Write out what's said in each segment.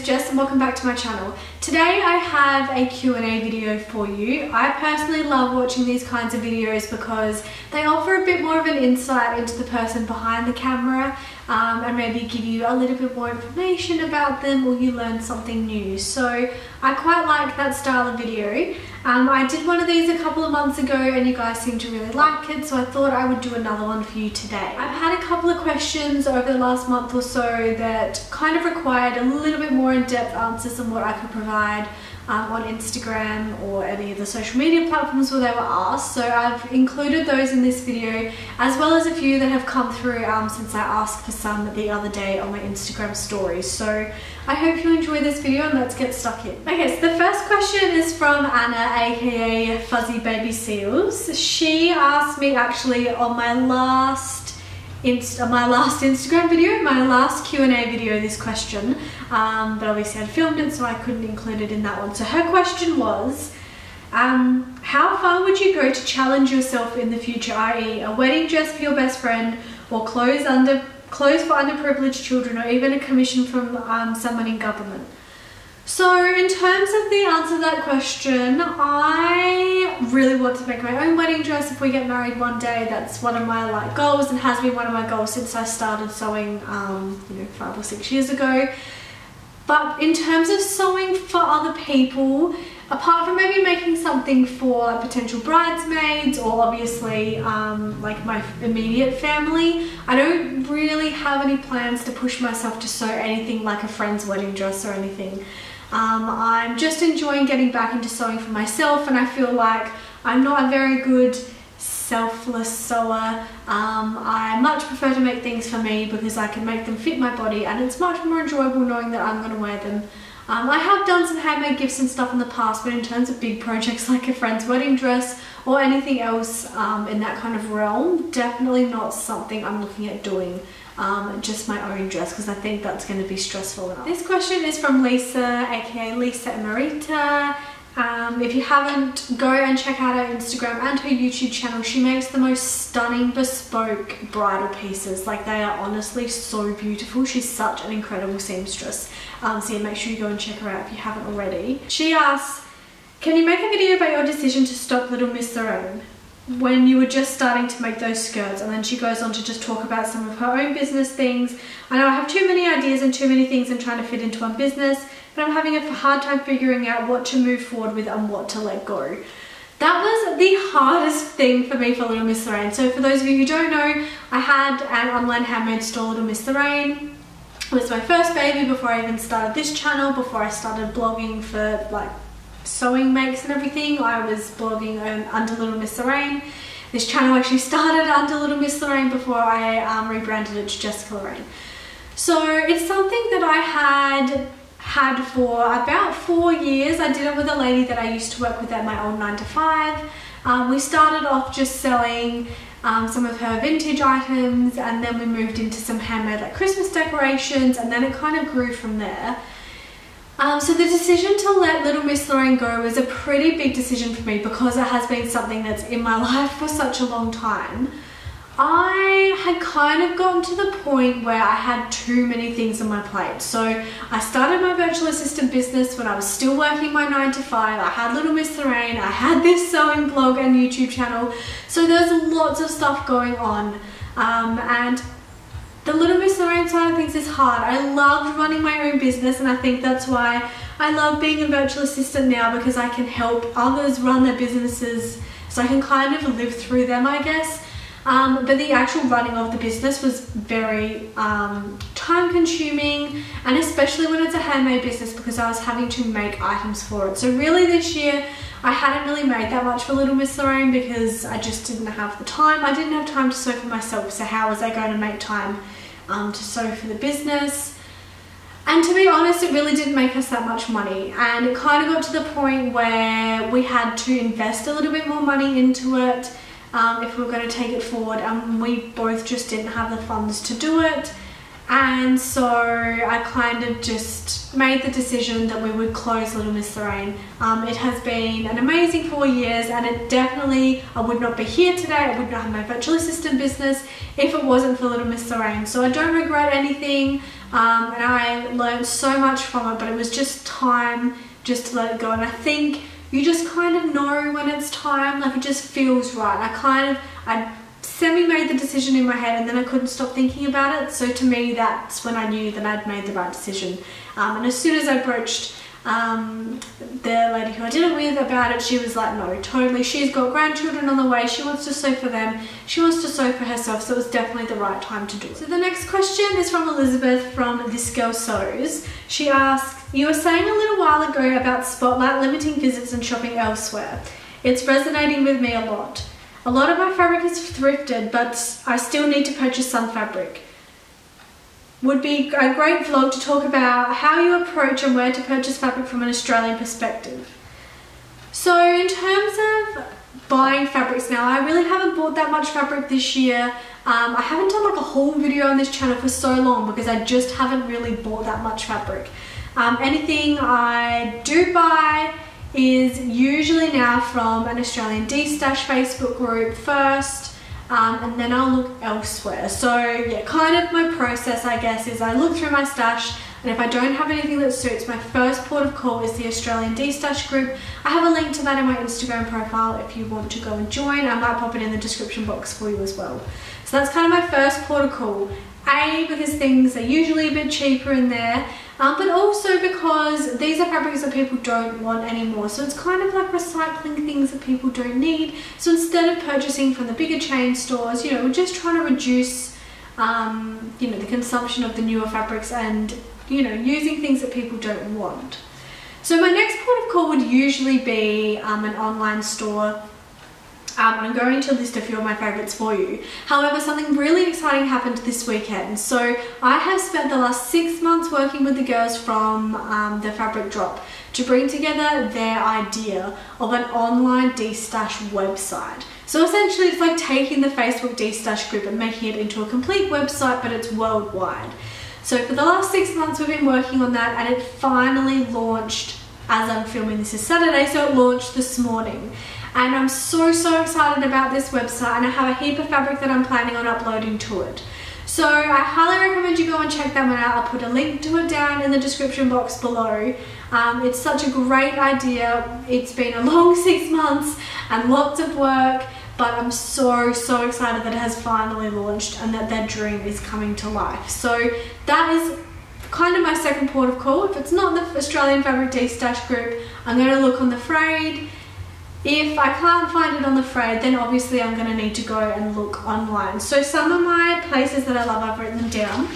Jess and welcome back to my channel. Today I have a Q&A video for you. I personally love watching these kinds of videos because they offer a bit more of an insight into the person behind the camera and maybe give you a little bit more information about them, or you learn something new. So I quite like that style of video. I did one of these a couple of months ago and you guys seemed to really like it, so I thought I would do another one for you today. I've had a couple of questions over the last month or so that kind of required a little bit more in-depth answers than what I could provide on Instagram or any of the social media platforms where they were asked. So I've included those in this video, as well as a few that have come through since I asked for some the other day on my Instagram stories. So I hope you enjoy this video and let's get stuck in. Okay, so the first question is from Anna, aka Fuzzy Baby Seals. She asked me actually on my last Instagram video, my last Q&A video, this question, but obviously I'd filmed it so I couldn't include it in that one. So her question was, how far would you go to challenge yourself in the future, i.e. a wedding dress for your best friend, or clothes for underprivileged children, or even a commission from someone in government? So in terms of the answer to that question, I really want to make my own wedding dress if we get married one day. That's one of my goals, and has been one of my goals since I started sewing 5 or 6 years ago. But in terms of sewing for other people, apart from maybe making something for potential bridesmaids or obviously like my immediate family, I don't really have any plans to push myself to sew anything like a friend's wedding dress or anything. I'm just enjoying getting back into sewing for myself, and I feel like I'm not a very good selfless sewer. I much prefer to make things for me because I can make them fit my body, and it's much more enjoyable knowing that I'm going to wear them. I have done some handmade gifts and stuff in the past, but in terms of big projects like a friend's wedding dress or anything else in that kind of realm, definitely not something I'm looking at doing. Just my own dress, because I think that's going to be stressful enough. This question is from Lisa, aka Lisa Emerita. If you haven't, go and check out her Instagram and her YouTube channel. She makes the most stunning bespoke bridal pieces. Like, they are honestly so beautiful. She's such an incredible seamstress. So yeah, make sure you go and check her out if you haven't already. She asks, can you make a video about your decision to stop Little Miss Lorraine when you were just starting to make those skirts? And then she goes on to just talk about some of her own business things. I know I have too many ideas and too many things I'm trying to fit into one business, but I'm having a hard time figuring out what to move forward with and what to let go. That was the hardest thing for me for Little Miss Lorraine. So for those of you who don't know, I had an online handmade store, Little Miss Lorraine. It was my first baby before I even started this channel, before I started blogging for sewing makes and everything. I was blogging under Little Miss Lorraine. This channel actually started under Little Miss Lorraine before I rebranded it to Jessica Lorraine. So it's something that I had for about 4 years. I did it with a lady that I used to work with at my old 9 to 5. We started off just selling some of her vintage items, and then we moved into some handmade Christmas decorations, and then it kind of grew from there. So the decision to let Little Miss Lorraine go was a pretty big decision for me because it has been something that's in my life for such a long time. I had kind of gotten to the point where I had too many things on my plate. So I started my virtual assistant business when I was still working my 9 to 5. I had Little Miss Lorraine, I had this sewing blog and YouTube channel. So there's lots of stuff going on. And the Little Miss Lorraine side of things is hard. I loved running my own business, and I think that's why I love being a virtual assistant now, because I can help others run their businesses, so I can kind of live through them, I guess. But the actual running of the business was very time consuming, and especially when it's a handmade business, because I was having to make items for it. So really this year I hadn't really made that much for Little Miss Lorraine because I just didn't have the time. I didn't have time to sew for myself, so how was I going to make time to sew for the business? And to be honest, it really didn't make us that much money, and it kind of got to the point where we had to invest a little bit more money into it if we were going to take it forward, and we both just didn't have the funds to do it. And so I kind of just made the decision that we would close Little Miss Lorraine. It has been an amazing 4 years, and it definitely, I would not be here today, I would not have my virtual assistant business if it wasn't for Little Miss Lorraine. So I don't regret anything, and I learned so much from it, but it was just time just to let it go. And I think you just kind of know when it's time, like it just feels right. I semi-made the decision in my head, and then I couldn't stop thinking about it. So to me, that's when I knew that I'd made the right decision. And as soon as I broached the lady who I did it with about it, she was like, no, totally, she's got grandchildren on the way, she wants to sew for them, she wants to sew for herself, so it was definitely the right time to do it. So the next question is from Elizabeth from This Girl Sews. She asks, you were saying a little while ago about Spotlight limiting visits and shopping elsewhere. It's resonating with me a lot. A lot of my fabric is thrifted, but I still need to purchase some fabric. Would be a great vlog to talk about how you approach and where to purchase fabric from an Australian perspective. So in terms of buying fabrics now, I really haven't bought that much fabric this year. I haven't done like a whole video on this channel for so long because I just haven't really bought that much fabric. Anything I do buy is usually now from an Australian D-Stash Facebook group first, and then I'll look elsewhere. So yeah, kind of my process, I guess, is I look through my stash, and if I don't have anything that suits, my first port of call is the Australian D-Stash group. I have a link to that in my Instagram profile if you want to go and join. I might pop it in the description box for you as well. So that's kind of my first port of call. Because things are usually a bit cheaper in there, but also because these are fabrics that people don't want anymore. So it's kind of like recycling things that people don't need. So instead of purchasing from the bigger chain stores, you know, we're just trying to reduce, you know, the consumption of the newer fabrics and, you know, using things that people don't want. So my next port of call would usually be an online store. I'm going to list a few of my favourites for you. However, something really exciting happened this weekend. So I have spent the last 6 months working with the girls from the Fabric Drop to bring together their idea of an online D-Stash website. So essentially it's like taking the Facebook D-Stash group and making it into a complete website, but it's worldwide. So for the last 6 months we've been working on that, and it finally launched as I'm filming this is Saturday, so it launched this morning. And I'm so excited about this website, and I have a heap of fabric that I'm planning on uploading to it. So I highly recommend you go and check that one out. I'll put a link to it down in the description box below. It's such a great idea. It's been a long 6 months and lots of work, but I'm so excited that it has finally launched and that their dream is coming to life. So that is kind of my second port of call. If it's not the Australian Fabric D-Stash group, I'm going to look on the Frayed. If I can't find it on the Frayed, then obviously I'm going to need to go and look online. So some of my places that I love, I've written them down.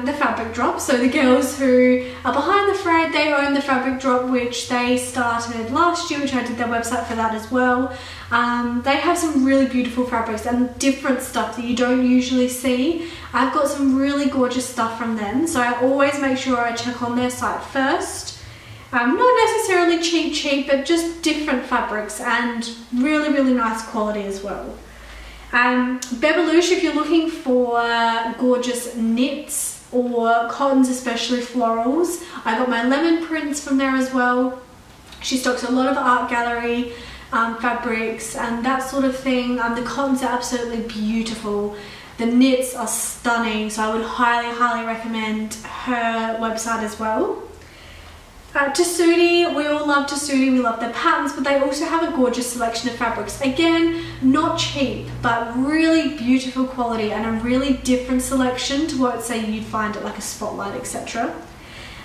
The Fabric Drop, so the girls who are behind the Frayed, they own the Fabric Drop, which they started last year, which I did their website for that as well. They have some really beautiful fabrics and different stuff that you don't usually see. I've got some really gorgeous stuff from them, so I always make sure I check on their site first. Not necessarily cheap, but just different fabrics and really nice quality as well. Bebelouche, if you're looking for gorgeous knits or cottons, especially florals. I got my lemon prints from there as well. She stocks a lot of art gallery fabrics and that sort of thing. The cottons are absolutely beautiful. The knits are stunning, so I would highly recommend her website as well. Tessuti, we all love Tessuti, we love their patterns, but they also have a gorgeous selection of fabrics. Again, not cheap, but really beautiful quality and a really different selection to what, say, you'd find at like a Spotlight, etc.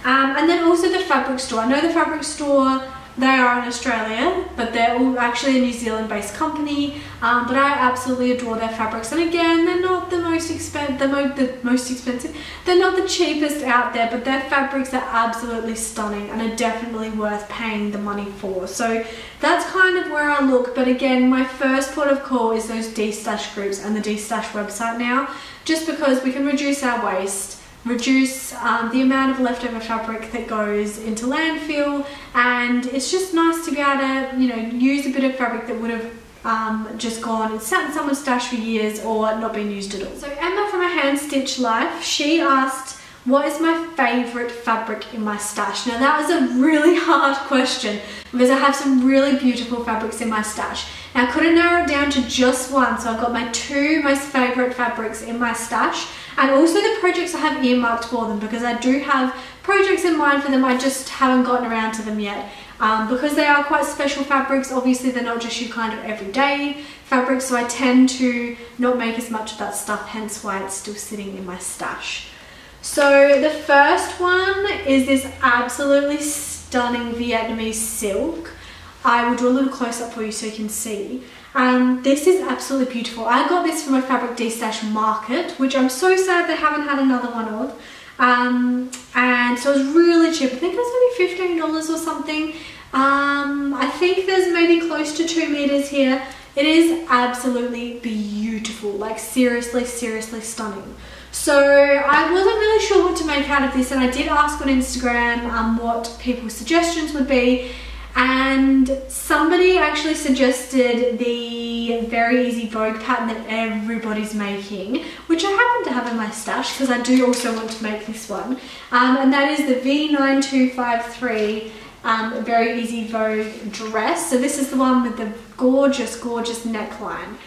And then also the Fabric Store. I know the Fabric Store, they are in Australia, but they're all actually a New Zealand based company, but I absolutely adore their fabrics. And again, they're not the most expensive, they're not the cheapest out there, but their fabrics are absolutely stunning and are definitely worth paying the money for. So that's kind of where I look, but again, my first port of call is those D-Stash groups and the D-Stash website now, just because we can reduce our waste, reduce the amount of leftover fabric that goes into landfill, and it's just nice to be able to, you know, use a bit of fabric that would have just gone and sat in someone's stash for years or not been used at all. So Emma from A Hand Stitch Life, she asked, what is my favourite fabric in my stash? Now that was a really hard question because I have some really beautiful fabrics in my stash. Now I couldn't narrow it down to just one, so I've got my two most favourite fabrics in my stash and also the projects I have earmarked for them, because I do have projects in mind for them, I just haven't gotten around to them yet. Because they are quite special fabrics, obviously they're not just your kind of everyday fabrics, so I tend to not make as much of that stuff, hence why it's still sitting in my stash. So the first one is this absolutely stunning Vietnamese silk. I will do a little close up for you so you can see. This is absolutely beautiful. I got this from a Fabric D-Stash Market, which I'm so sad they haven't had another one of. And so it was really cheap. I think it was only $15 or something. I think there's maybe close to 2 meters here. It is absolutely beautiful, like seriously, seriously stunning. So I wasn't really sure what to make out of this, and I did ask on Instagram what people's suggestions would be, and somebody actually suggested the Very Easy Vogue pattern that everybody's making, which I happen to have in my stash because I do also want to make this one, and that is the V9253 Very Easy Vogue dress. So this is the one with the gorgeous, gorgeous neckline.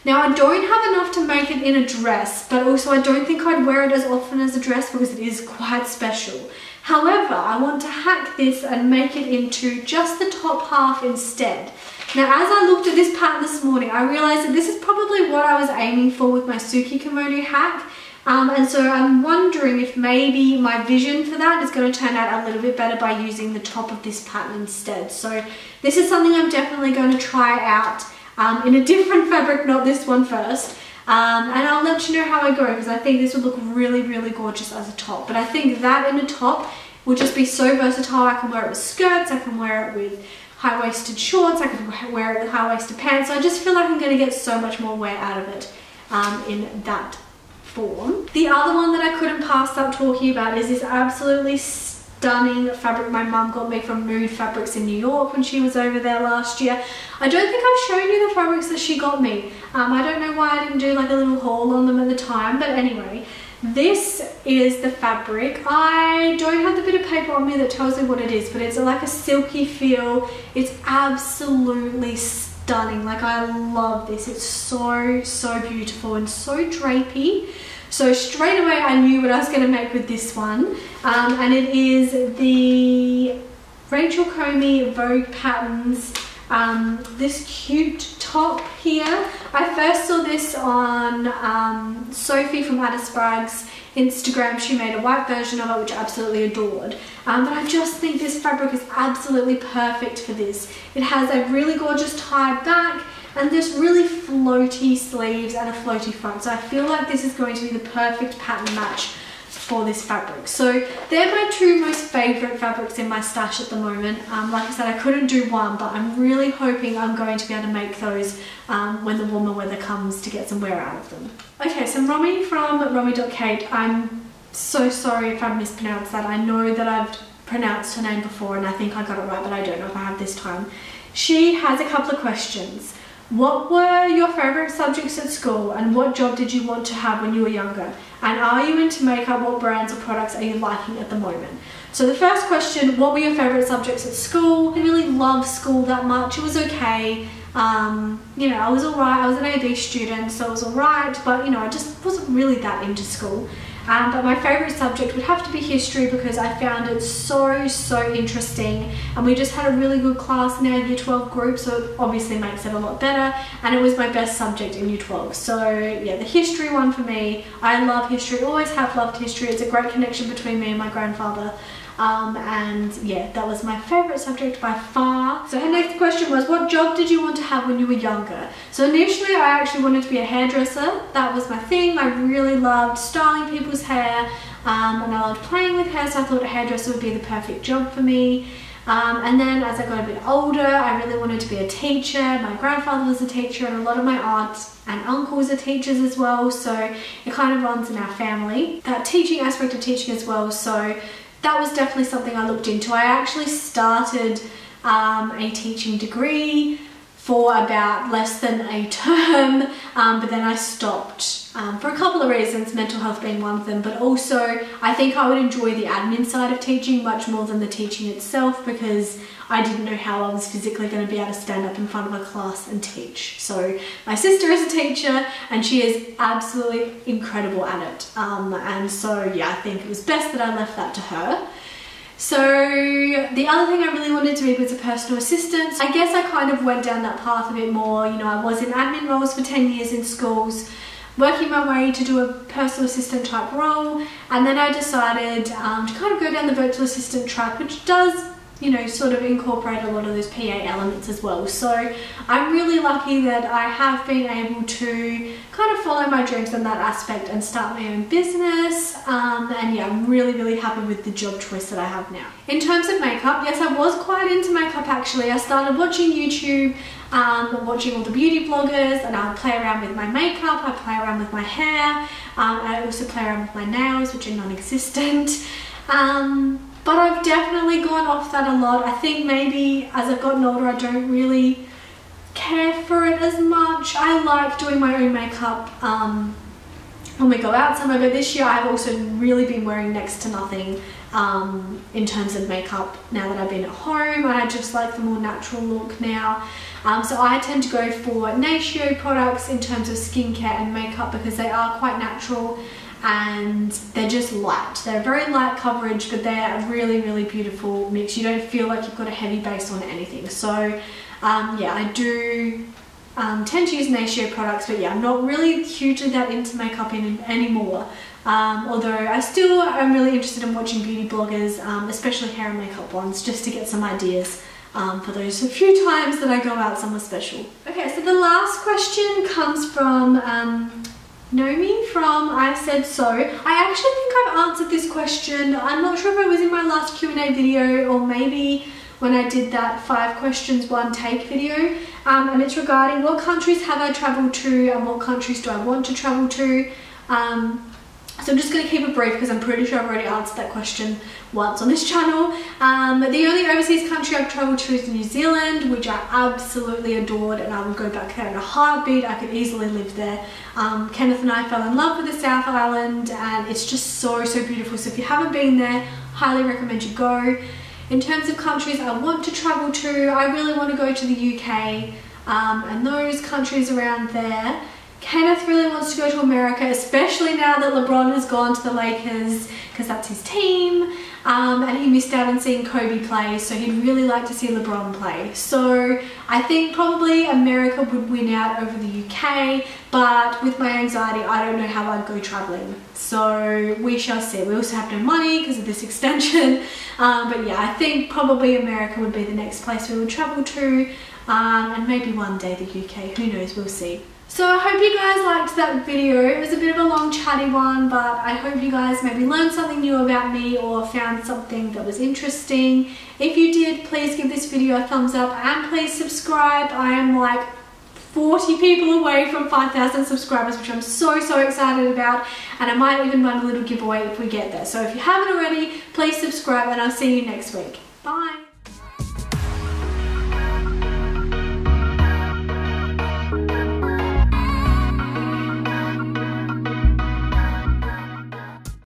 Now I don't have enough to make it in a dress, but also I don't think I'd wear it as often as a dress because it is quite special. However, I want to hack this and make it into just the top half instead. Now as I looked at this pattern this morning, I realised that this is probably what I was aiming for with my Suki kimono hack. And so I'm wondering if maybe my vision for that is going to turn out a little bit better by using the top of this pattern instead. So this is something I'm definitely going to try out in a different fabric, not this one first. And I'll let you know how I go because I think this would look really, really gorgeous as a top. But I think that in a top will just be so versatile. I can wear it with skirts, I can wear it with high-waisted shorts, I can wear it with high-waisted pants. So I just feel like I'm going to get so much more wear out of it in that form. The other one that I couldn't pass up talking about is this absolutely stunning fabric my mum got me from Mood Fabrics in New York when she was over there last year. I don't think I've shown you the fabrics that she got me. I don't know why I didn't do like a little haul on them at the time, but anyway, this is the fabric. I don't have the bit of paper on me that tells me what it is, but it's like a silky feel. It's absolutely stunning. Like I love this. It's so, so beautiful and so drapey. So straight away I knew what I was going to make with this one, and it is the Rachel Comey Vogue Patterns, this cute top here. I first saw this on Sophie from Ada Sprague's Instagram. She made a white version of it, which I absolutely adored. But I just think this fabric is absolutely perfect for this. It has a really gorgeous tie back and this really floaty sleeves and a floaty front. So I feel like this is going to be the perfect pattern match for this fabric. So they're my two most favourite fabrics in my stash at the moment. Like I said, I couldn't do one, but I'm really hoping I'm going to be able to make those when the warmer weather comes to get some wear out of them. Okay, so Romy from Romy.Kate, I'm so sorry if I mispronounced that. I know that I've pronounced her name before and I think I got it right, but I don't know if I have this time. She has a couple of questions. What were your favourite subjects at school and what job did you want to have when you were younger? And are you into makeup? What brands or products are you liking at the moment? So the first question, what were your favourite subjects at school? I didn't really love school that much. It was okay. You know, I was alright. I was an AB student, so it was alright, but you know, I just wasn't really that into school. But my favourite subject would have to be history because I found it so interesting, and we just had a really good class in our Year 12 group, so it obviously makes it a lot better, and it was my best subject in Year 12. So yeah, the history one for me. I love history, always have loved history. It's a great connection between me and my grandfather. And yeah, that was my favourite subject by far. So her next question was, what job did you want to have when you were younger? So initially I actually wanted to be a hairdresser. That was my thing. I really loved styling people's hair, and I loved playing with hair, so I thought a hairdresser would be the perfect job for me. And then as I got a bit older, I really wanted to be a teacher. My grandfather was a teacher and a lot of my aunts and uncles are teachers as well, so it kind of runs in our family. That teaching aspect of teaching as well, so that was definitely something I looked into. I actually started a teaching degree for about less than a term, but then I stopped for a couple of reasons, mental health being one of them, but also I think I would enjoy the admin side of teaching much more than the teaching itself, because I didn't know how I was physically going to be able to stand up in front of a class and teach. So my sister is a teacher and she is absolutely incredible at it, and so yeah, I think it was best that I left that to her. So the other thing I really wanted to be was a personal assistant. I guess I kind of went down that path a bit more. You know, I was in admin roles for 10 years in schools, working my way to do a personal assistant type role, and then I decided to kind of go down the virtual assistant track, which does, you know, sort of incorporate a lot of those PA elements as well. So I'm really lucky that I have been able to kind of follow my dreams in that aspect and start my own business, and yeah, I'm really happy with the job choice that I have now. In terms of makeup, yes, I was quite into makeup actually. I started watching YouTube, watching all the beauty bloggers, and I would play around with my makeup, I play around with my hair, I also play around with my nails, which are non-existent. But I've definitely gone off that a lot. I think maybe as I've gotten older, I don't really care for it as much. I like doing my own makeup when we go out somewhere, but this year I've also really been wearing next to nothing in terms of makeup now that I've been at home, and I just like the more natural look now. So I tend to go for Natio products in terms of skincare and makeup because they are quite natural and they're just light. They're very light coverage, but they're a really beautiful mix. You don't feel like you've got a heavy base on anything. So yeah, I do tend to use Natio products, but yeah, I'm not really hugely that into makeup anymore. Although I still am really interested in watching beauty bloggers, especially hair and makeup ones, just to get some ideas for those few times that I go out somewhere special. Okay, so the last question comes from Nomi from I Said So. I actually think I've answered this question. I'm not sure if it was in my last Q&A video or maybe when I did that 5 questions 1 take video, and it's regarding what countries have I travelled to and what countries do I want to travel to. So I'm just going to keep it brief because I'm pretty sure I've already answered that question once on this channel. The only overseas country I've travelled to is New Zealand, which I absolutely adored, and I would go back there in a heartbeat. I could easily live there. Kenneth and I fell in love with the South Island, and it's just so beautiful. So if you haven't been there, highly recommend you go. In terms of countries I want to travel to, I really want to go to the UK and those countries around there. Kenneth really wants to go to America, especially now that LeBron has gone to the Lakers, because that's his team, and he missed out on seeing Kobe play, so he'd really like to see LeBron play. So I think probably America would win out over the UK, but with my anxiety, I don't know how I'd go traveling. So we shall see. We also have no money because of this extension, but yeah, I think probably America would be the next place we would travel to, and maybe one day the UK, who knows, we'll see. So I hope you guys liked that video. It was a bit of a long chatty one, but I hope you guys maybe learned something new about me or found something that was interesting. If you did, please give this video a thumbs up and please subscribe. I am like 40 people away from 5,000 subscribers, which I'm so excited about, and I might even run a little giveaway if we get there. So if you haven't already, please subscribe and I'll see you next week. Bye!